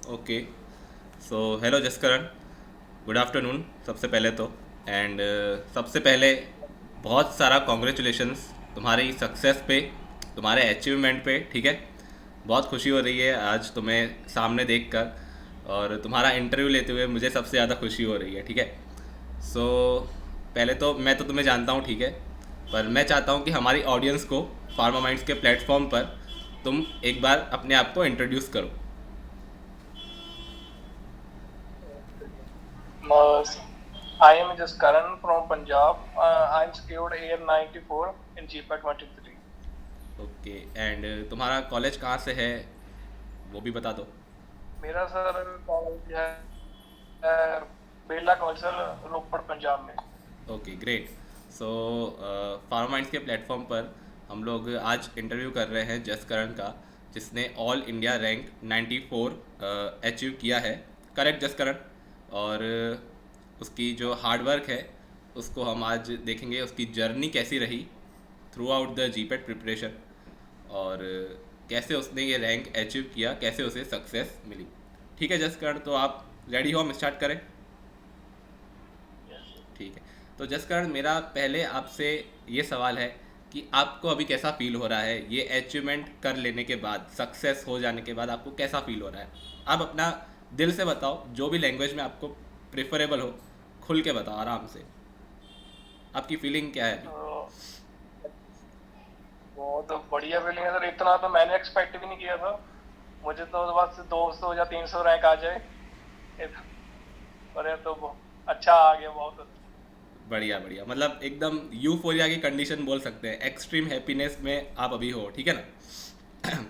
Okay. So hello Jaskaran, good afternoon सबसे पहले तो। एंड सबसे पहले बहुत सारा कॉन्ग्रेचुलेशंस तुम्हारी सक्सेस पे, तुम्हारे अचीवमेंट पे। ठीक है, बहुत खुशी हो रही है आज तुम्हें सामने देखकर, और तुम्हारा इंटरव्यू लेते हुए मुझे सबसे ज़्यादा खुशी हो रही है। ठीक है। सो पहले तो मैं तो तुम्हें जानता हूँ, ठीक है, पर मैं चाहता हूँ कि हमारी ऑडियंस को फार्मा माइंड्स के प्लेटफॉर्म पर तुम एक बार अपने आप को इंट्रोड्यूस करो। Mars. I am just Karan from Punjab. I'm secured Air 94 in GPA 23. Okay. And तुम्हारा कॉलेज कहाँ से है वो भी बता दो। मेरा सर कॉलेज है बेला कॉलेज सर रोपड़ पंजाब में। Okay great. So pharma minds के प्लेटफॉर्म पर हम लोग आज इंटरव्यू कर रहे हैं जसकरण का, जिसने ऑल इंडिया रैंक 94 अचीव किया है। करेक्ट जसकरण? और उसकी जो हार्डवर्क है उसको हम आज देखेंगे, उसकी जर्नी कैसी रही through out the GPAT preparation, और कैसे उसने ये रैंक अचीव किया, कैसे उसे सक्सेस मिली। ठीक है जसकरण, तो आप रेडी हो, हम स्टार्ट करें? Yes. ठीक है। तो जसकरण, मेरा पहले आपसे ये सवाल है कि आपको अभी कैसा फील हो रहा है ये अचीवमेंट कर लेने के बाद, सक्सेस हो जाने के बाद आपको कैसा फील हो रहा है? आप अपना दिल से बताओ, जो भी लैंग्वेज में आपको प्रेफरेबल हो, खुल के बताओ आराम से। आपकी फीलिंग क्या है अभी? तो बहुत बढ़िया फीलिंग है सर। इतना तो मैंने एक्सपेक्ट भी नहीं किया था। मुझे तो बस 200 या 300 रैंक आ जाए। इत- पर ये तो अच्छा आ गया बहुत। बढ़िया बढ़िया, मतलब एकदम यूफोरिया की कंडीशन बोल सकते हैं, एक्सट्रीम हैप्पीनेस में आप अभी हो। ठीक है ना?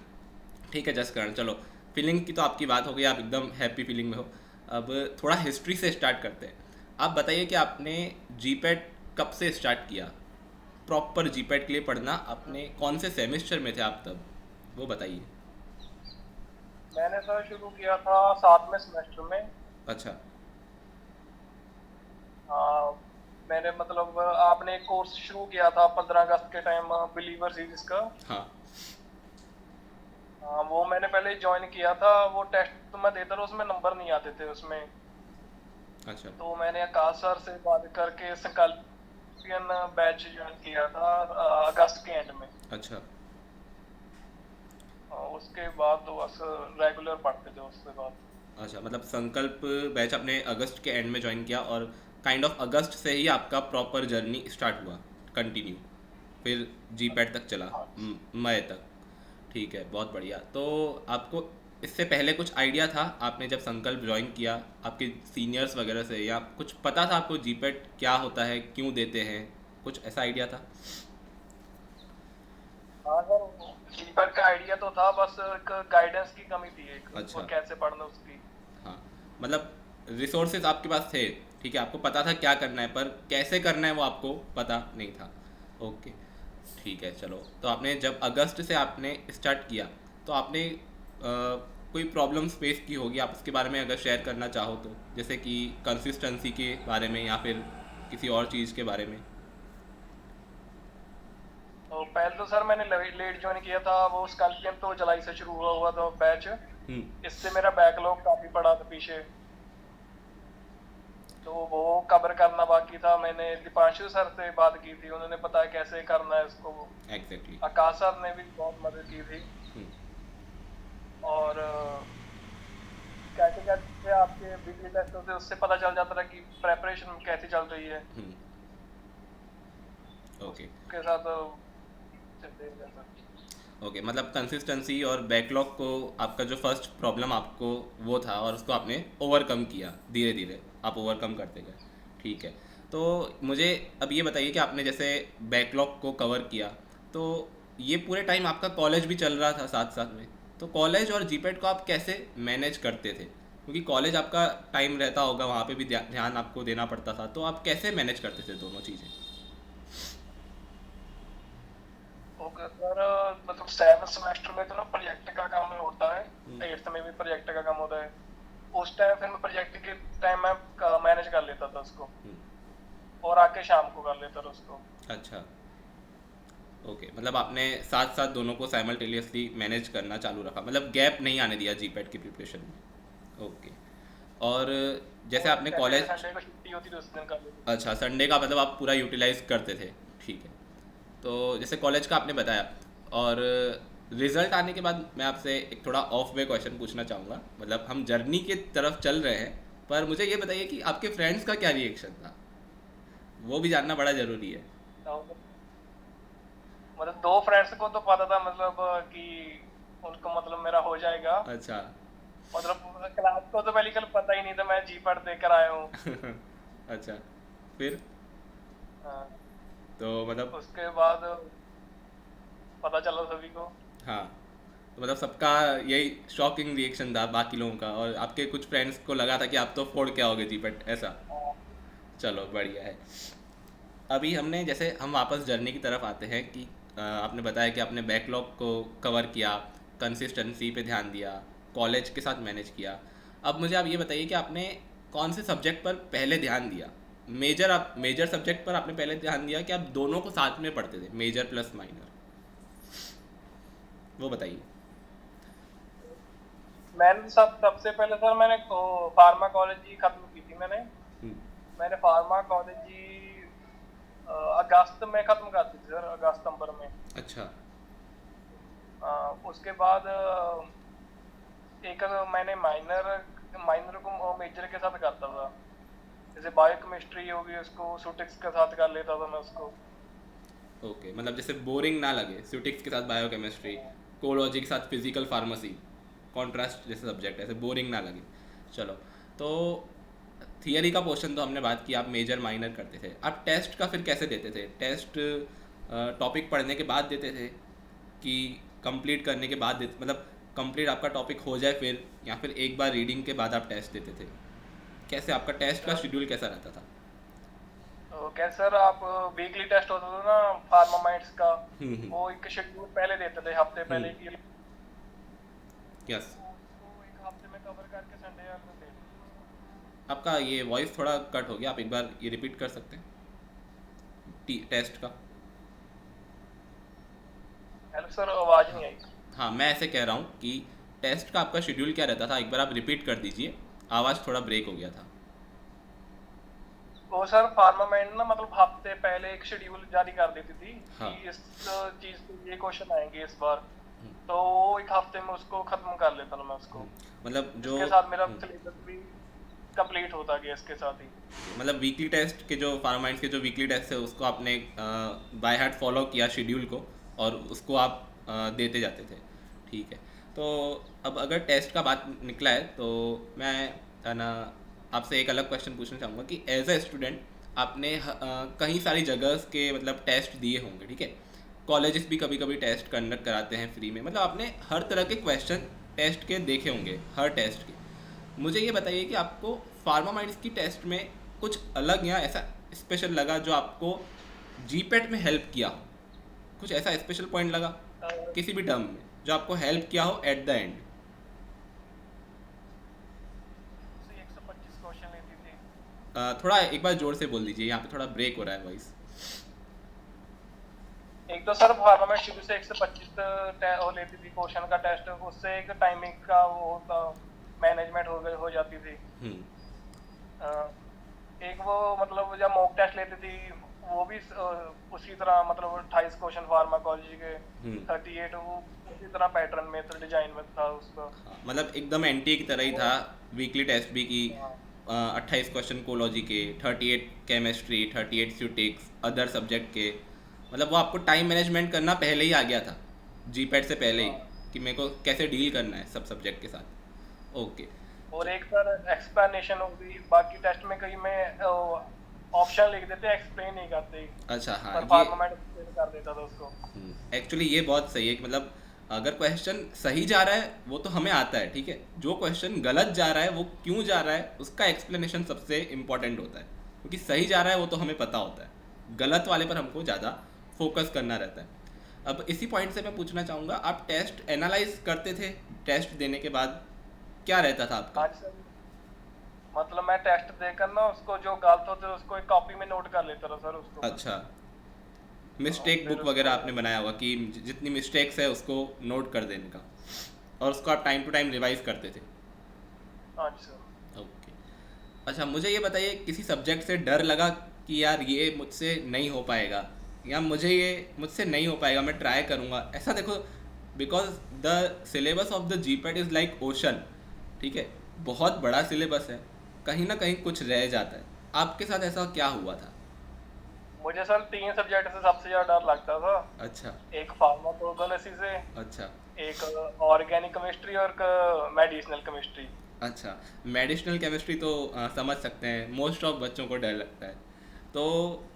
ठीक है जसकरण, चलो, फीलिंग की तो आपकी बात हो गई, आप एकदम हैप्पी फीलिंग में हो। अब थोड़ा हिस्ट्री से स्टार्ट करते हैं। आप बताइए कि आपने जीपेट कब से स्टार्ट किया, प्रॉपर जीपेट के लिए पढ़ना आपने कौन से सेमेस्टर में थे आप तब, वो बताइए। मैंने सर शुरू किया था 7वें सेमेस्टर में। अच्छा। हाँ, मैंने मतलब आपने एक कोर्स शुरू किया था 15 अगस्त के टाइम, बिलीवर सीरीज का। हाँ। हाँ, वो मैंने पहले ज्वाइन किया था। वो टेस्ट तो मैं देता रहा, उसमें नंबर नहीं आते थे उसमें। अच्छा। तो मैंने आकाश सर से बात करके संकल्पियन बैच ज्वाइन किया था अगस्त के एंड में। अच्छा। उसके बाद तो बस रेगुलर पढ़ते थे उसके बाद। अच्छा, मतलब संकल्प बैच आपने अगस्त के एंड में ज्वाइन किया, और काइंड ऑफ अगस्त से ही आपका प्रॉपर जर्नी स्टार्ट हुआ, कंटिन्यू, फिर जी पैड तक चला, हाँ। मई तक। ठीक है, बहुत बढ़िया। तो आपको इससे पहले कुछ आइडिया था, आपने जब संकल्प ज्वाइन किया, आपके सीनियर्स वगैरह से, या कुछ पता था आपको जीपेट क्या होता है, क्यों देते हैं, कुछ ऐसा आइडिया था? हाँ सर, कीपर का आइडिया तो था, बस एक गाइडेंस की कमी थी एक, अच्छा। और कैसे पढ़ना उसकी। हाँ, मतलब रिसोर्सेज आपके पास थे, ठीक है, आपको पता था क्या करना है, पर कैसे करना है वो आपको पता नहीं था। ओके। ठीक है, चलो, तो आपने जब अगस्त से आपने स्टार्ट किया, तो आपने कोई प्रॉब्लम्स फेस की होगी, आप उसके बारे में अगर शेयर करना चाहो तो, जैसे कि कंसिस्टेंसी के बारे में या फिर किसी और चीज़ के बारे में। तो पहले तो सर मैंने लेट ज्वाइन किया था। वो स्कॉर्पियन तो जुलाई से शुरू हुआ हुआ था बैच। हम्म। इससे मेरा बैकलॉग काफी पड़ा था पीछे। तो वो कवर करना बाकी था। मैंने दीपांशु सर से बात की थी, उन्होंने बताया कैसे करना है इसको। एग्जैक्टली। आकाश सर ने भी बहुत मदद की थी। हम्म। और कैसे कैसे आपके वीकली टेस्टों से उससे पता चल जाता था कि प्रेपरेशन कैसी चल रही है। हम्म। ओके। उसके साथ चलते रहता था। ओके, मतलब कंसिस्टेंसी और बैकलॉग को, आपका जो फर्स्ट प्रॉब्लम आपको वो था, और उसको आपने ओवरकम किया, धीरे धीरे आप ओवरकम करते गए। ठीक है। तो मुझे अब ये बताइए कि आपने जैसे बैकलॉग को कवर किया, तो ये पूरे टाइम आपका कॉलेज भी चल रहा था साथ साथ में, तो कॉलेज और जीपेट को आप कैसे मैनेज करते थे? क्योंकि कॉलेज आपका टाइम रहता होगा, वहाँ पे भी ध्यान आपको देना पड़ता था, तो आप कैसे मैनेज करते थे दोनों चीज़ें? ओके सर, मतलब 7 सेमेस्टर में तो ना प्रोजेक्ट का काम होता है। हम्म। 8th में भी प्रोजेक्ट का काम होता है। उस टाइम फिर मैं प्रोजेक्ट के टाइम में मैनेज कर लेता था उसको, हम्म। और आके शाम को कर लेता था उसको। अच्छा। ओके, मतलब आपने साथ साथ दोनों को साइमल्टेनियसली मैनेज करना चालू रखा, मतलब गैप नहीं आने दिया जीपैट की प्रिपरेशन में। ओके। और जैसे और आपने सैटरडे कॉलेज, संडे को छुट्टी होती थी उस दिन कर लेते थे। अच्छा संडे का मतलब आप पूरा यूटिलाइज करते थे, ठीक है। तो जैसे कॉलेज का आपने बताया, और रिजल्ट आने के बाद मैं आपसे एक थोड़ा ऑफ वे क्वेश्चन पूछना चाहूँगा, मतलब हम जर्नी की तरफ चल रहे हैं, पर मुझे ये बताइए कि आपके फ्रेंड्स का क्या रिएक्शन था, वो भी जानना बड़ा ज़रूरी है। तो मतलब दो फ्रेंड्स को तो पता था मतलब कि उनको मतलब मेरा हो जाएगा। अच्छा। मतलब क्लास को तो पहले कल पता ही नहीं था मैं जी पढ़ देकर आया हूँ। अच्छा, फिर हाँ, तो मतलब, उसके बाद पता चला सभी को। हाँ, तो मतलब सबका यही शॉकिंग रिएक्शन था बाकी लोगों का, और आपके कुछ फ्रेंड्स को लगा था कि आप तो फोड़ के आओगे जीपेट, ऐसा। हाँ, चलो बढ़िया है। अभी हमने जैसे हम वापस जर्नी की तरफ आते हैं कि आपने बताया कि आपने बैकलॉग को कवर किया, कंसिस्टेंसी पे ध्यान दिया, कॉलेज के साथ मैनेज किया। अब मुझे आप ये बताइए कि आपने कौन से सब्जेक्ट पर पहले ध्यान दिया। मेजर, आप मेजर सब्जेक्ट पर आपने पहले ध्यान दिया कि आप दोनों को साथ में पढ़ते थे, मेजर प्लस माइनर, वो बताइए। मैंने सबसे पहले सर मैंने फार्माकोलॉजी खत्म की थी मैंने। हम्म, मैंने फार्माकोलॉजी अगस्त में खत्म कर दी थी सर, अगस्त सितंबर में। अच्छा। उसके बाद एक मैंने माइनर माइनर को मेजर के साथ करता था। जैसे बायोकेमिस्ट्री होगी उसको सुटिक्स के साथ कर लेता था मैं उसको। ओके, मतलब जैसे बोरिंग ना लगे, स्यूटिक्स के साथ बायोकेमिस्ट्री, कोलॉजी के साथ फिजिकल फार्मेसी, कॉन्ट्रास्ट जैसे सब्जेक्ट, ऐसे बोरिंग ना लगे। चलो, तो थियरी का पोर्शन तो हमने बात की, आप मेजर माइनर करते थे। आप टेस्ट का फिर कैसे देते थे? टेस्ट टॉपिक पढ़ने के बाद देते थे कि कंप्लीट करने के बाद देते, मतलब कंप्लीट आपका टॉपिक हो जाए फिर, या फिर एक बार रीडिंग के बाद आप टेस्ट देते थे? कैसे आपका टेस्ट का शेड्यूल कैसा रहता था? तो क्या सर आप वीकली टेस्ट होता था ना फार्मामाइट्स का, हम्म। वो एक शेड्यूल पहले देते थे हफ्ते हम्म। पहले की। यस। तो उसको एक हफ्ते में कवर करके संडे वाले को दे देते थे उसको। आपका ये वॉइस थोड़ा कट हो गया, आप एक बार ये रिपीट कर सकते हैं टेस्ट का? हेलो सर, आवाज नहीं हाँ। आई। हाँ, मैं ऐसे कह रहा हूँ कि टेस्ट का आपका शेड्यूल क्या रहता था, एक बार आप रिपीट कर दीजिए, आवाज़ थोड़ा ब्रेक हो गया था। वो सर फार्मामेंट ना मतलब हफ्ते पहले एक शेड्यूल जारी कर देती थी हाँ। कि इस चीज के ये क्वेश्चन आएंगे इस बार। तो वो एक हफ्ते में उसको खत्म कर लेता था मैं उसको। मतलब जो, इसके साथ मेरा सिलेबस भी कंप्लीट होता गया इसके साथ ही। मतलब वीकली टेस्ट के जो फार्माइंड्स के जो वीकली टेस्ट है उसको आपने बाय हार्ट फॉलो किया शेड्यूल को, और उसको आप देते जाते थे, ठीक है। तो अब अगर टेस्ट का बात निकला है तो मैं, है ना, आपसे एक अलग क्वेश्चन पूछना चाहूँगा कि एज ए स्टूडेंट आपने कई सारी जगह के मतलब टेस्ट दिए होंगे, ठीक है। कॉलेजेस भी कभी कभी टेस्ट कंडक्ट कराते हैं फ्री में, मतलब आपने हर तरह के क्वेश्चन टेस्ट के देखे होंगे, हर टेस्ट के। मुझे ये बताइए कि आपको फार्मा माइंड्स की टेस्ट में कुछ अलग या ऐसा स्पेशल लगा जो आपको जीपेट में हेल्प किया हो, कुछ ऐसा स्पेशल पॉइंट लगा किसी भी टर्म में जो आपको हेल्प किया हो एट द एंड? 125 क्वेश्चन लेती थी। थोड़ा एक बार जोर से बोल दीजिए, यहाँ पे थोड़ा ब्रेक हो रहा है वॉइस। एक तो सर फार्मामेंट शुरू से 125 वो लेती थी क्वेश्चन का टेस्ट। उससे एक टाइमिंग का वो होता, मैनेजमेंट हो जाती थी। हम्म। अ, एक वो मतलब जब मॉक टेस्ट लेती थी वो भी उसी तरह मतलब 28 क्वेश्चन फार्माकोलॉजी के। हम्म। 38 वो उसी तरह पैटर्न में तो डिजाइन में था उसका। हाँ, मतलब एकदम एनटीए की तरह ही था। वो वीकली टेस्ट भी की, हाँ, 28 क्वेश्चन कोलॉजी के, 38 केमिस्ट्री, 38 स्यूटिक्स, अदर सब्जेक्ट के। मतलब वो आपको टाइम मैनेजमेंट करना पहले ही आ गया था, जीपैड से पहले ही, हाँ। कि मेरे को कैसे डील करना है सब सब्जेक्ट के साथ। ओके। और एक सर एक्सप्लेनेशन होगी, बाकी टेस्ट में कहीं में ऑप्शन लिख देते एक्सप्लेन नहीं करते, अच्छा, हाँ, पर ये फार्मामेंट एक्सप्लेन कर देता था उसको। एक्चुअली ये बहुत सही है कि मतलब अगर क्वेश्चन सही जा रहा है वो तो हमें आता है, ठीक है, जो क्वेश्चन गलत जा रहा है वो क्यों जा रहा है उसका एक्सप्लेनेशन सबसे इम्पॉर्टेंट होता है, क्योंकि सही जा रहा है वो तो हमें पता होता है, गलत वाले पर हमको ज़्यादा फोकस करना रहता है। अब इसी पॉइंट से मैं पूछना चाहूँगा, आप टेस्ट एनालाइज करते थे टेस्ट देने के बाद, क्या रहता था आपका? हाँ जी सर, मतलब मैं टेस्ट देकर ना उसको जो गलत होते उसको एक कॉपी में नोट कर लेता था सर उसको। अच्छा, मिस्टेक फिर बुक उसको वगैरह आपने बनाया होगा कि जितनी मिस्टेक्स है उसको नोट कर देने का, और उसको आप टाइम टू टाइम रिवाइज करते थे। हाँ जी सर। ओके। अच्छा मुझे ये बताइए, किसी सब्जेक्ट से डर लगा कि यार ये मुझसे नहीं हो पाएगा, या मुझे ये मुझसे नहीं हो पाएगा, मैं ट्राई करूँगा, ऐसा देखो, because the syllabus of the GPAT is like ocean, ठीक है, बहुत बड़ा सिलेबस है, कहीं ना कहीं कुछ रह जाता है। आपके साथ ऐसा क्या हुआ था? मुझे सर 3 सब्जेक्ट से सबसे ज़्यादा डर लगता था। अच्छा। एक फार्माकोगोनोसी से, अच्छा। एक ऑर्गेनिक केमिस्ट्री और मेडिसिनल केमिस्ट्री। अच्छा, मेडिसिनल केमिस्ट्री तो समझ सकते हैं, मोस्ट ऑफ बच्चों को डर लगता है। तो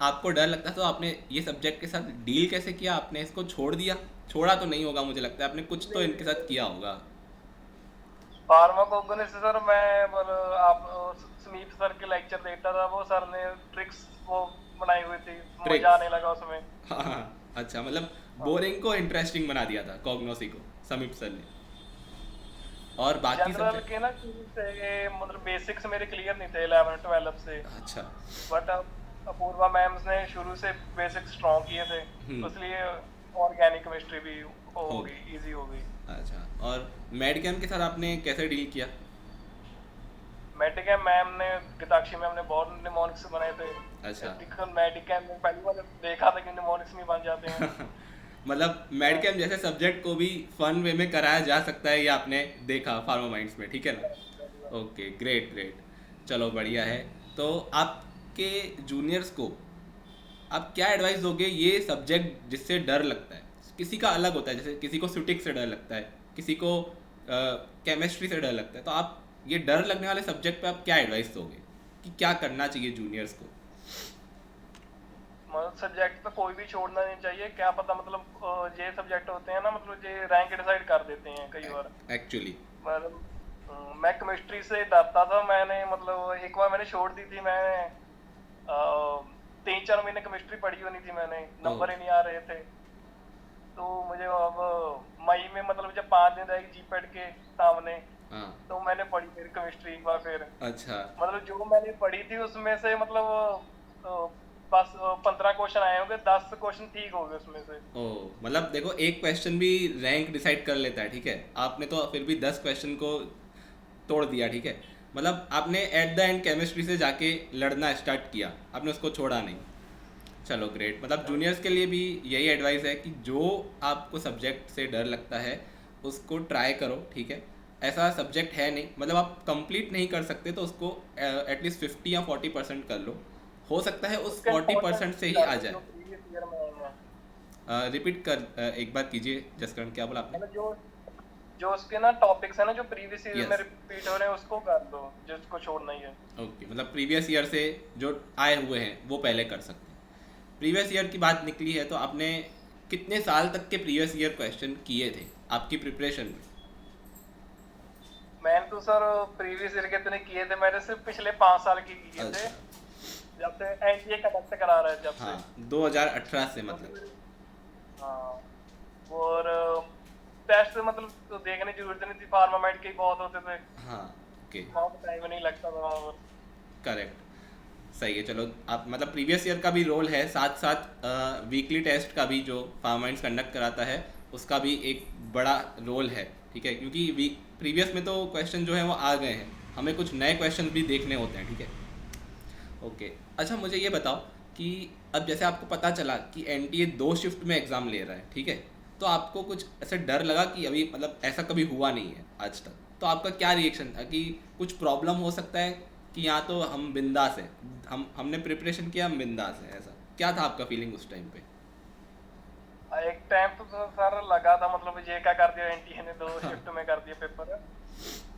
आपको डर लगता है, तो आपने ये सब्जेक्ट के साथ डील कैसे किया? आपने इसको छोड़ दिया? छोड़ा तो नहीं होगा, मुझे लगता है आपने कुछ तो इनके साथ किया होगा। फार्माकोगोनसी सर मैं मतलब आप समीप सर के लेक्चर देखता था, वो सर ने ट्रिक्स वो बनाई हुई थी, मजा ट्रिक्स। आने लगा उसमें। हाँ हाँ। अच्छा, मतलब हाँ। बोरिंग को इंटरेस्टिंग बना दिया था कॉग्नोसी को समीप सर ने, और बाकी जनरल सब्जेक्ट। के ना शुरू से मतलब बेसिक्स मेरे क्लियर नहीं थे 11 12 से। अच्छा। बट अपूर्वा मैम्स ने शुरू से बेसिक स्ट्रॉन्ग किए थे, हम्म। इसलिए ऑर्गेनिक केमिस्ट्री भी हो हो गई, इजी हो गई। अच्छा, और मेड कैम के साथ आपने कैसे डील किया? मेडिकेम मैम ने, गीताक्षी मैम ने बहुत निमोनिक्स बनाए थे। अच्छा। मेडिकेम में पहली बार देखा था कि निमोनिक्स नहीं बन जाते हैं। मतलब मेड हाँ, कैम जैसे सब्जेक्ट को भी फन वे में कराया जा सकता है, ये आपने देखा फार्मा माइंड्स में, ठीक है ना? Okay, great great. चलो बढ़िया है। तो आपके जूनियर्स को आप क्या एडवाइस दोगे ये सब्जेक्ट जिससे डर लगता है? किसी का अलग होता है, जैसे किसी को स्टैटिक से डर लगता है, किसी को केमिस्ट्री से डर लगता है, तो आप ये डर लगने वाले सब्जेक्ट पे आप क्या एडवाइस दोगे कि क्या करना चाहिए जूनियर्स को? मतलब सब्जेक्ट तो कोई भी छोड़ना नहीं चाहिए, क्या पता मतलब ये सब्जेक्ट होते हैं ना, मतलब ये रैंक डिसाइड कर देते हैं कई बार। एक्चुअली। मतलब मैं केमिस्ट्री से डरता था, मैंने मतलब एक बार मैंने छोड़ दी थी। मैं 3 4 महीने केमिस्ट्री पढ़ी होनी थी मैंने, ओ। नंबर ही नहीं आ रहे थे। तो मुझे अब मई में मतलब जब 5 दिन रहेगी जीपेट के सामने, हाँ। तो मैंने पढ़ी फिर केमिस्ट्री एक बार फिर। अच्छा। मतलब जो मैंने पढ़ी थी उसमें से मतलब बस 15 क्वेश्चन आए होंगे, 10 क्वेश्चन ठीक हो गए उसमें से। ओ, मतलब देखो, एक क्वेश्चन भी रैंक डिसाइड कर लेता है, ठीक है, आपने तो फिर भी 10 क्वेश्चन को तोड़ दिया, ठीक है, मतलब आपने एट द एंड केमिस्ट्री से जाके लड़ना स्टार्ट किया, आपने उसको छोड़ा नहीं। चलो ग्रेट। मतलब जूनियर्स के लिए भी यही एडवाइस है कि जो आपको सब्जेक्ट से डर लगता है उसको ट्राई करो, ठीक है, ऐसा सब्जेक्ट है नहीं, मतलब आप कंप्लीट नहीं कर सकते तो उसको एटलीस्ट 50 या 40% कर लो, हो सकता है उस उसके 40% से नोट्स ही कर आ लो जाए। जो प्रीवियस ईयर में आए हैं। रिपीट कर एक बार कीजिए जसकरण, क्या बोला आपने? मतलब जो जो उसके ना टॉपिक्स है ना जो प्रीवियस ईयर में यस। रिपीट हो रहे हैं, उसको कर लो, जिसको छोड़ना ही है। ओके, मतलब प्रीवियस ईयर से जो आए हुए हैं वो पहले कर सकते हैं। प्रीवियस ईयर की बात निकली है तो आपने कितने साल तक के प्रीवियस ईयर क्वेश्चन किए थे आपकी प्रिपरेशन में? मैंने तो सर प्रीवियस ईयर के इतने किए थे, मैंने सिर्फ पिछले 5 साल की किए थे, अच्छा। जब से एनटीए कंडक्ट करा रहा है जब से। हाँ, 2018 से क्योंकि मतलब। हाँ, और टेस्ट मतलब तो देखने की जरूरत नहीं थी, फार्मामेट के ही बहुत होते थे, हाँ। ओके। बहुत टाइम नहीं लगता था वहाँ पर। करेक्ट। सही है। चलो, आप मतलब प्रीवियस ईयर का भी रोल है, साथ साथ वीकली टेस्ट का भी जो फार्माइंड्स कंडक्ट कराता है उसका भी एक बड़ा रोल है, ठीक है, क्योंकि वीक प्रीवियस में तो क्वेश्चन जो है वो आ गए हैं, हमें कुछ नए क्वेश्चन भी देखने होते हैं, ठीक है। ओके। अच्छा मुझे ये बताओ कि अब जैसे आपको पता चला कि एनटीए 2 शिफ्ट में एग्ज़ाम ले रहा है, ठीक है, तो आपको कुछ ऐसे डर लगा कि अभी मतलब ऐसा कभी हुआ नहीं है आज तक, तो आपका क्या रिएक्शन था कि कुछ प्रॉब्लम हो सकता है, कि यहाँ तो हम बिंदास है, हमने प्रिपरेशन किया, हम बिंदास है, ऐसा क्या था आपका फीलिंग उस टाइम पे? एक टाइम तो सर लगा था, मतलब ये क्या कर दिया एनटीए ने, 2 शिफ्ट में कर दिया पेपर।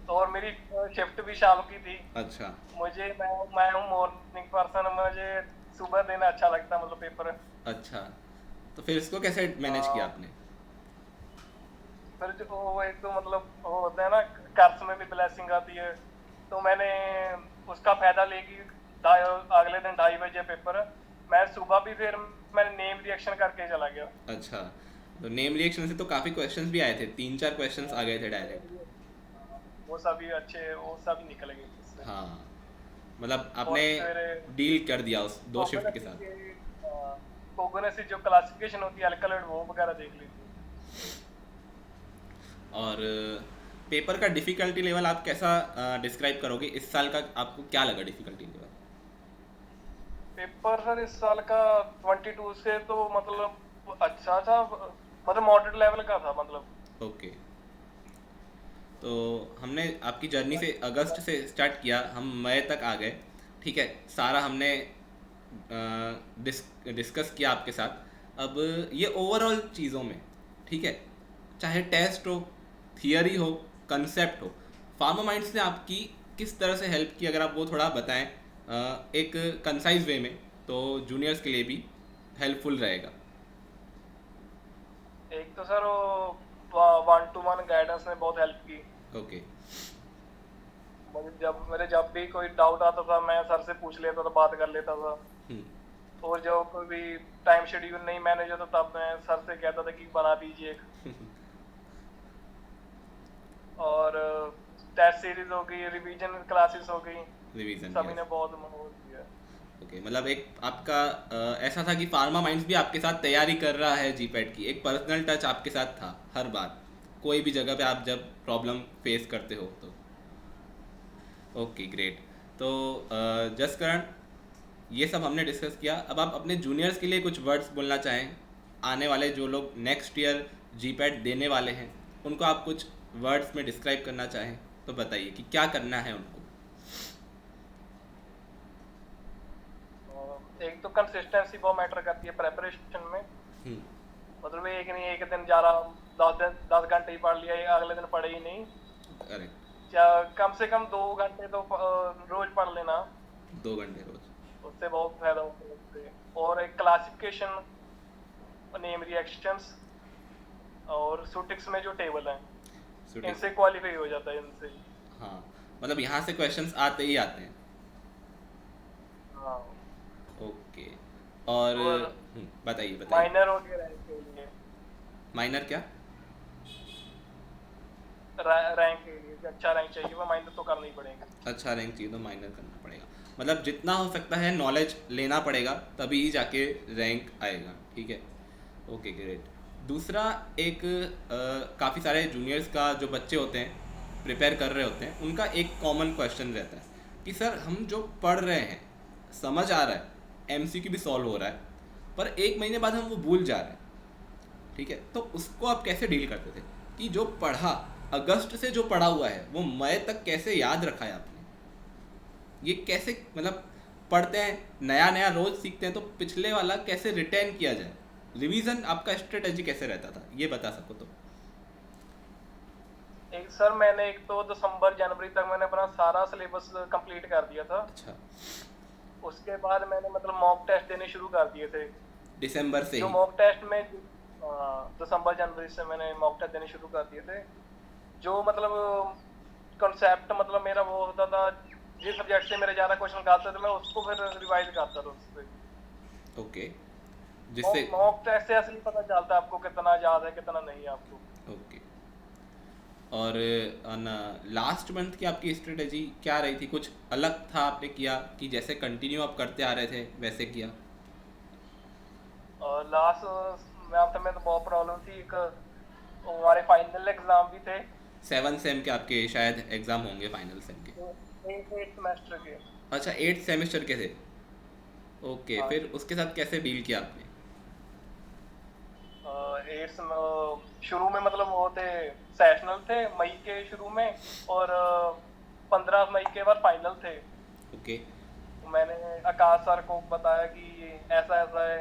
तो और मेरी शिफ्ट भी शाम की थी। अच्छा। मैं हूँ मॉर्निंग पर्सन, मुझे सुबह देना अच्छा लगता है मतलब पेपर। अच्छा, तो फिर इसको कैसे मैनेज किया हाँ, आपने? फिर जो वो एक तो मतलब वो होता है ना, कर्ज में भी ब्लेसिंग आती है। तो मैंने उसका फायदा लेके अगले दिन 2:30 बजे पेपर है, मैं सुबह भी फिर मैंने नेम रिएक्शन करके चला गया। अच्छा, तो नेम रिएक्शन से तो काफ़ी क्वेश्चंस भी आए थे, 3 4 क्वेश्चंस आ गए थे डायरेक्ट। वो सभी अच्छे, वो सभी निकल गए उससे। हाँ, मतलब और आपने फिर डील कर दिया उस 2 शिफ्ट के कोगोनसी साथ। के कोगोनसी जो क्लासिफिकेशन होती है अल्कलॉइड, वो वगैरह देख ली थी। और पेपर का डिफ़िकल्टी लेवल आप कैसा डिस्क्राइब करोगे? इस साल का आपको क्या लगा डिफ़िकल्टी लेवल? पेपर सर इस साल का 22 से तो मतलब अच्छा था, मतलब मॉडरेट लेवल का था मतलब। ओके, तो हमने आपकी जर्नी से अगस्त से स्टार्ट किया, हम मई तक आ गए। ठीक है, सारा हमने डिस्कस किया आपके साथ। अब ये ओवरऑल चीज़ों में, ठीक है, चाहे टेस्ट हो, थियरी हो, कंसेप्ट हो, फार्मा माइंड्स ने आपकी किस तरह से हेल्प की, अगर आप वो थोड़ा बताएं एक कंसाइज वे में, तो जूनियर्स के लिए भी हेल्पफुल रहेगा। एक तो सर वो 1-to-1 गाइडेंस ने बहुत हेल्प की। ओके। मेरे जब भी कोई डाउट आता था मैं सर से पूछ लेता था, बात कर लेता था। हम्म। और जब कोई भी टाइम शेड्यूल नहीं मैनेज होता तब मैं सर से कहता था कि बना दीजिए एक। और टेस्ट सीरीज हो गई, रिवीजन क्लासेस हो गई, रिवीजन, सभी ने यस। बहुत मदद किया। ओके, मतलब एक आपका ऐसा था कि फार्मा माइंड्स भी आपके साथ तैयारी कर रहा है जीपैट की, एक पर्सनल टच आपके साथ था हर बार, कोई भी जगह पे आप जब प्रॉब्लम फेस करते हो तो। Okay, great. तो जसकरण, ये सब हमने डिस्कस किया। अब आप अपने जूनियर्स के लिए कुछ वर्ड्स बोलना चाहें, आने वाले जो लोग नेक्स्ट ईयर जीपैट देने वाले हैं, उनको आप कुछ वर्ड्स में डिस्क्राइब करना चाहें तो बताइए कि क्या करना है उनको। एक तो कंसिस्टेंसी बहुत मैटर करती है प्रेपरेशन में। हम्म। मतलब एक नहीं एक दिन जा रहा, 10 घंटे ही पढ़ लिया, अगले दिन पढ़े ही नहीं। करेक्ट। कम से कम 2 घंटे तो रोज पढ़ लेना, 2 घंटे रोज। उससे बहुत फायदा होता है उससे। और एक क्लासिफिकेशन, नेम रिएक्शंस और सूटिक्स में जो टेबल है, सुटिक। इनसे क्वालिफाई हो जाता है इनसे। हाँ, मतलब यहाँ से क्वेश्चंस आते ही आते हैं। हाँ। ओके। और और बताइए बताइए। माइनर हो गया रैंक के लिए, माइनर क्या? रैंक के लिए अच्छा रैंक चाहिए, वो माइनर तो करना ही पड़ेगा। अच्छा रैंक चाहिए तो माइनर करना पड़ेगा, मतलब जितना हो सकता है नॉलेज लेना पड़ेगा, तभी जाके रैंक आएगा। ठीक है। Okay, great. दूसरा, एक काफ़ी सारे जूनियर्स का जो बच्चे होते हैं, प्रिपेयर कर रहे होते हैं, उनका एक कॉमन क्वेश्चन रहता है कि सर हम जो पढ़ रहे हैं समझ आ रहा है, एमसीक्यू भी सॉल्व हो रहा है, पर 1 महीने बाद हम वो भूल जा रहे हैं। ठीक है, तो उसको आप कैसे डील करते थे कि जो पढ़ा, अगस्त से जो पढ़ा हुआ है वो मई तक कैसे याद रखा है आपने? ये कैसे, मतलब पढ़ते हैं नया नया रोज सीखते हैं, तो पिछले वाला कैसे रिटेन किया जाए? रिवीजन आपका स्ट्रेटजी कैसे रहता था, ये बता सको तो। एक सर मैंने एक तो दिसंबर जनवरी तक मैंने अपना सारा सिलेबस कंप्लीट कर दिया था। अच्छा। उसके बाद मैंने मतलब मॉक टेस्ट देने शुरू कर दिए थे। दिसंबर से जो ही? मॉक टेस्ट में दिसंबर जनवरी से मैंने मॉक टेस्ट देने शुरू कर दिए थे। जो मतलब कंसेप्ट मतलब मेरा वो होता था, जिस सब्जेक्ट से मेरे ज़्यादा क्वेश्चन आते थे मैं उसको फिर रिवाइज करता था उस पे। ओके, जिससे। मॉक टेस्ट से असली पता चलता है आपको कितना याद है कितना नहीं आपको। ओके। और लास्ट मंथ की आपकी स्ट्रेटजी क्या रही थी? कुछ अलग था आपने किया कि जैसे कंटिन्यू आप करते आ रहे थे वैसे किया? और लास्ट मंथ में तो बहुत प्रॉब्लम थी। एक हमारे फाइनल एग्जाम भी थे, 7 सेम के आपके शायद एग्ज़ाम होंगे, फाइनल सेम के। तो 8 सेमेस्टर के। अच्छा, 8 सेमेस्टर के थे। ओके, हाँ फिर जी। उसके साथ कैसे डील किया आपने? एट्स शुरू में मतलब वो थे, सेशनल थे मई के शुरू में, और 15 मई के बाद फाइनल थे। ओके। तो मैंने आकाश सर को बताया कि ऐसा ऐसा है।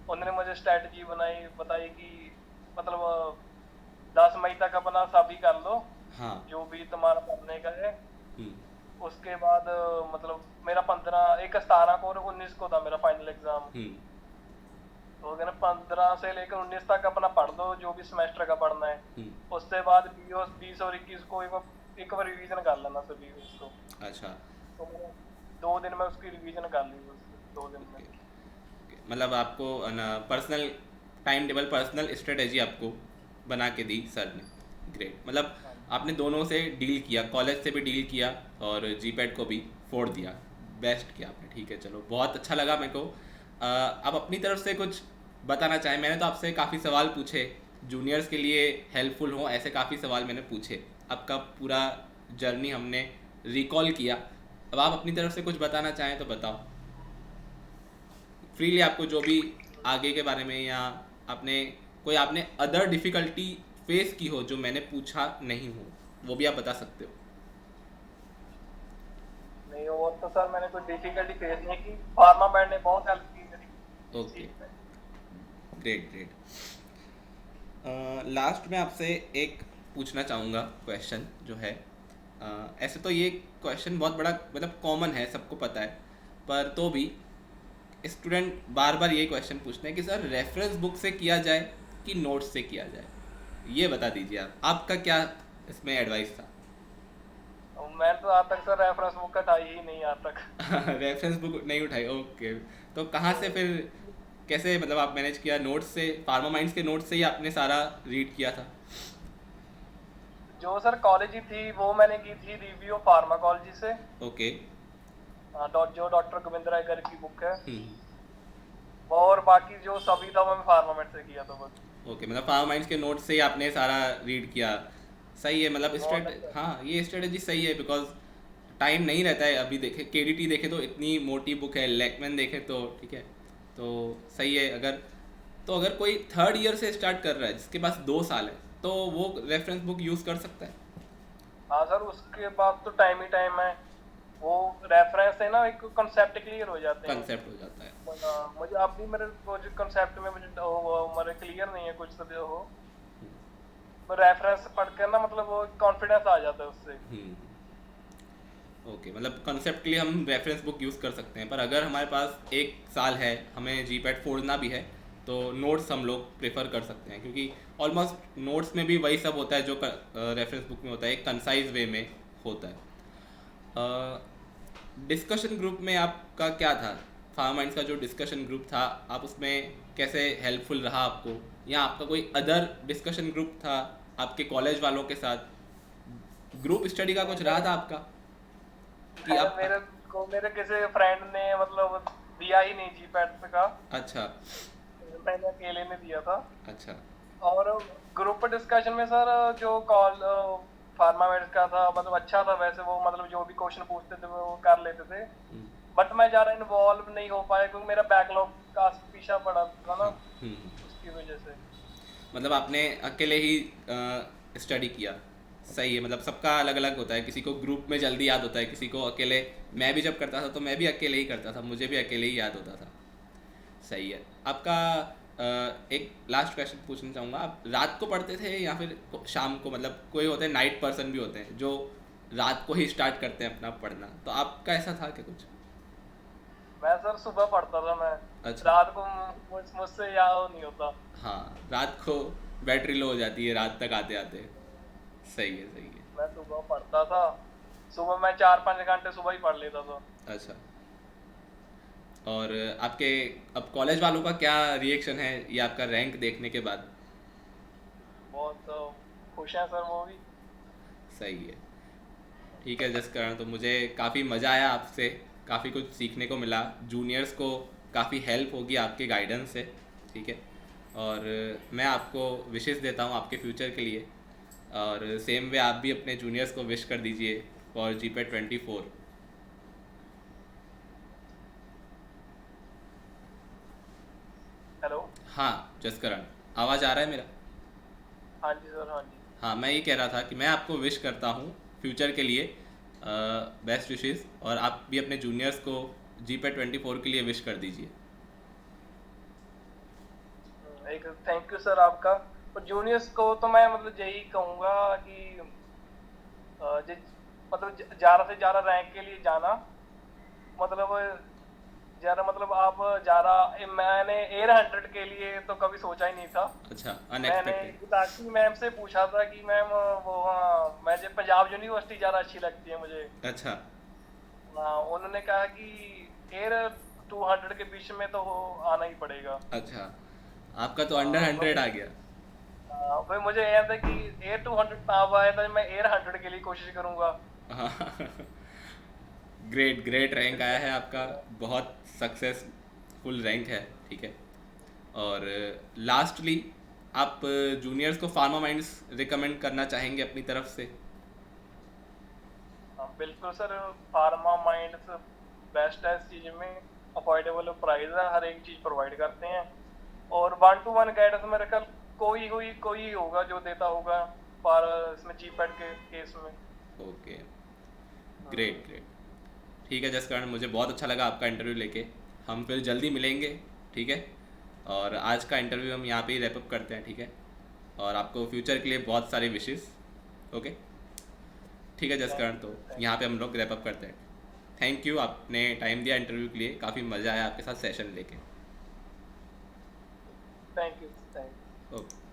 उन्होंने मुझे स्ट्रेटजी बताई कि मतलब 10 मई तक अपना सभी कर लो हाँ। जो भी तुम्हारा पढ़ने का है। हम्म। उसके बाद मतलब मेरा 15, एक 17 को और 19 को था मेरा फाइनल एग्जाम। हम्म। तो कहना 15 से लेकर 19 तक अपना पढ़ लो जो भी सेमेस्टर का पढ़ना है। हम्म। उसके बाद 20 और 21 को एक बार रिवीजन कर लेना सभी उसको। अच्छा। तो मैंने 2 दिन में उसकी रिवीजन कर ली, उसको 2 दिन में। ओके। ओके, मतलब आपको ना personal time table, personal strategy आपको बना के दी सर ने। ग्रेट, मतलब हाँ। आपने दोनों से डील किया, कॉलेज से भी डील किया और जीपैट को भी फोड़ दिया। बेस्ट किया आपने। ठीक है, चलो, बहुत अच्छा लगा मेरे को। आप अपनी तरफ से कुछ बताना चाहें? मैंने तो आपसे काफ़ी सवाल पूछे, जूनियर्स के लिए हेल्पफुल हो ऐसे काफ़ी सवाल मैंने पूछे। आपका पूरा जर्नी हमने रिकॉल किया। अब आप अपनी तरफ से कुछ बताना चाहें तो बताओ फ्रीली, आपको जो भी आगे के बारे में, या आपने अदर डिफ़िकल्टी फेस की हो जो मैंने पूछा नहीं हो, वो भी आप बता सकते हो। नहीं, वो तो सर मैंने कोई डिफिकल्टी फेस नहीं की, फार्मा मैड ने बहुत हेल्प की मेरी इस ओके, चीज में। Great great. लास्ट में आपसे एक पूछना चाहूँगा क्वेश्चन जो है, ऐसे तो ये क्वेश्चन बहुत बड़ा मतलब कॉमन है, सबको पता है, पर तो भी स्टूडेंट बार बार ये क्वेश्चन पूछते हैं कि सर रेफरेंस बुक से किया जाए कि नोट्स से किया जाए, ये बता दीजिए आप, आपका क्या इसमें एडवाइस था? मैं तो आज तक सर रेफरेंस बुक हटाई ही नहीं आज तक। रेफरेंस बुक नहीं उठाई, ओके। तो कहाँ से फिर, कैसे मतलब आप मैनेज किया? नोट्स से, फार्मा माइंड्स के नोट्स से ही आपने सारा रीड किया था? जो सर कॉलेज ही थी वो मैंने की थी रिव्यू फार्माकोलॉजी से। ओके। जो डॉक्टर गोविंद राय गर्ग की बुक है। हम्म। और बाकी जो सभी था वो मैं फार्मामेट से किया था बस। ओके, मतलब फार्मा माइंड्स के नोट्स से ही आपने सारा रीड किया। सही है, मतलब बहुत अच्छा। हाँ, ये स्ट्रेटेजी सही है, बिकॉज टाइम नहीं रहता है। अभी देखे केडीटी देखे तो इतनी मोटी बुक है, लेकमैन देखे तो ठीक है, तो सही है। अगर कोई थर्ड ईयर से स्टार्ट कर रहा है जिसके पास 2 साल है, तो वो रेफरेंस बुक यूज़ कर सकता है। हाँ सर, उसके बाद तो टाइम ही टाइम है। वो रेफरेंस से ना एक कंसेप्ट क्लियर हो जाते हैं। कंसेप्ट हो जाता है। मुझे अब भी मेरे वो जो कंसेप्ट में मुझे मेरे क्लियर नहीं है कुछ तो जो हो, रेफरेंस पढ़कर ना मतलब वो कॉन्फिडेंस आ जाता है उससे। ओके, मतलब कंसेप्ट के लिए हम रेफरेंस बुक यूज़ कर सकते हैं, पर अगर हमारे पास 1 साल है, हमें जी पैड फोड़ना भी है, तो नोट्स हम लोग प्रेफर कर सकते हैं, क्योंकि ऑलमोस्ट नोट्स में भी वही सब होता है जो रेफरेंस बुक में होता है, एक कंसाइज वे में होता है। डिस्कशन ग्रुप में आपका क्या था? फार्मा माइंड्स का जो डिस्कशन ग्रुप था, आप उसमें कैसे हेल्पफुल रहा आपको, या आपका कोई अदर डिस्कशन ग्रुप था आपके कॉलेज वालों के साथ? ग्रुप स्टडी का कुछ रहा था आपका कि आप? मेरे को मेरे किसी फ्रेंड ने मतलब दिया ही नहीं जी पैड का। अच्छा। मैंने अकेले ने दिया था। अच्छा। और ग्रुप डिस्कशन में सर जो कॉल फार्मामेड का था मतलब अच्छा था वैसे, वो मतलब जो भी क्वेश्चन पूछते थे वो कर लेते थे। हम्म। बट मैं ज़्यादा इन्वॉल्व नहीं हो पाया क्योंकि मेरा बैकलॉग का पीछा पड़ा था ना, हाँ। उसकी वजह से। मतलब आपने अकेले ही स्टडी किया। सही है, मतलब सबका अलग अलग होता है, किसी को ग्रुप में जल्दी याद होता है, किसी को अकेले। मैं भी जब करता था तो मैं भी अकेले ही करता था, मुझे भी अकेले ही याद होता था। सही है आपका। एक लास्ट क्वेश्चन पूछना चाहूँगा, आप रात को पढ़ते थे या फिर शाम को? मतलब कोई होते हैं नाइट पर्सन भी होते हैं जो रात को ही स्टार्ट करते हैं अपना पढ़ना, तो आपका ऐसा था क्या कुछ? मैं सर सुबह पढ़ता था मैं। अच्छा। रात को मुझसे याद नहीं होता। हाँ, रात को बैटरी लो हो जाती है रात तक आते आते। सही है, सही है। मैं सुबह पढ़ता था। सुबह मैं 4-5 घंटे सुबह ही पढ़ लेता था। अच्छा। और आपके अब कॉलेज वालों का क्या रिएक्शन है ये आपका रैंक देखने के बाद? बहुत खुश हैं सर वो भी। सही है। ठीक है जसकरण, तो मुझे काफ़ी मज़ा आया आपसे, काफ़ी कुछ सीखने को मिला, जूनियर्स को काफ़ी हेल्प होगी आपके गाइडेंस से। ठीक है, और मैं आपको विशेष देता हूँ आपके फ्यूचर के लिए, और सेम वे आप भी अपने जूनियर्स को विश कर दीजिए फॉर GPAT 24। हेलो। हाँ जसकरण, आवाज़ आ रहा है मेरा? हाँ जी सर, हाँ जी। हाँ, मैं ये कह रहा था कि मैं आपको विश करता हूँ फ्यूचर के लिए बेस्ट विशेस, और आप भी अपने जूनियर्स को GPAT 24 के लिए विश कर दीजिए। एक थैंक यू सर आपका। और जूनियर्स को तो मैं मतलब यही कहूँगा कि मतलब ज़्यादा से ज़्यादा रैंक के लिए जाना, मतलब ज़्यादा मतलब आप ज़्यादा। मैंने एयर 100 के लिए तो कभी सोचा ही नहीं था। अच्छा, मैंने अनएक्सपेक्टेड। गीताक्षी मैम से पूछा था कि मैम वो, हाँ मुझे पंजाब यूनिवर्सिटी ज़्यादा अच्छी लगती है मुझे। अच्छा। हाँ, उन्होंने कहा कि एयर 200 के बीच में तो आना ही पड़ेगा। अच्छा, आपका तो अंडर 100 आ गया। भाई मुझे यह था कि एयर 200 ना पाया था, मैं एयर 100 के लिए कोशिश करूंगा। हाँ। ग्रेट ग्रेट रैंक आया है आपका, बहुत सक्सेसफुल रैंक है। ठीक है, और लास्टली आप जूनियर्स को फार्मा माइंड्स रिकमेंड करना चाहेंगे अपनी तरफ से? बिल्कुल सर, फार्मा माइंड्स बेस्ट है इस चीज़ में। अफोर्डेबल प्राइस है, हर एक चीज़ प्रोवाइड करते हैं। और 1-to-1 गाइडेंस मेरे ख्याल कोई ही होगा जो देता होगा, पर इसमें जीपैड के केस में। Okay, great great. ठीक है जसकरण, मुझे बहुत अच्छा लगा आपका इंटरव्यू लेके। हम फिर जल्दी मिलेंगे, ठीक है। और आज का इंटरव्यू हम यहाँ पे ही रैपअप करते हैं, ठीक है। और आपको फ्यूचर के लिए बहुत सारी विशेस। ओके, ठीक है थैंक जसकरण, यू तो सर, थैंक यहाँ पे हम लोग रैपअप करते हैं। थैंक यू, आपने टाइम दिया इंटरव्यू के लिए, काफ़ी मज़ा आया आपके साथ सेशन लेके। Thank you, thank you. Okay.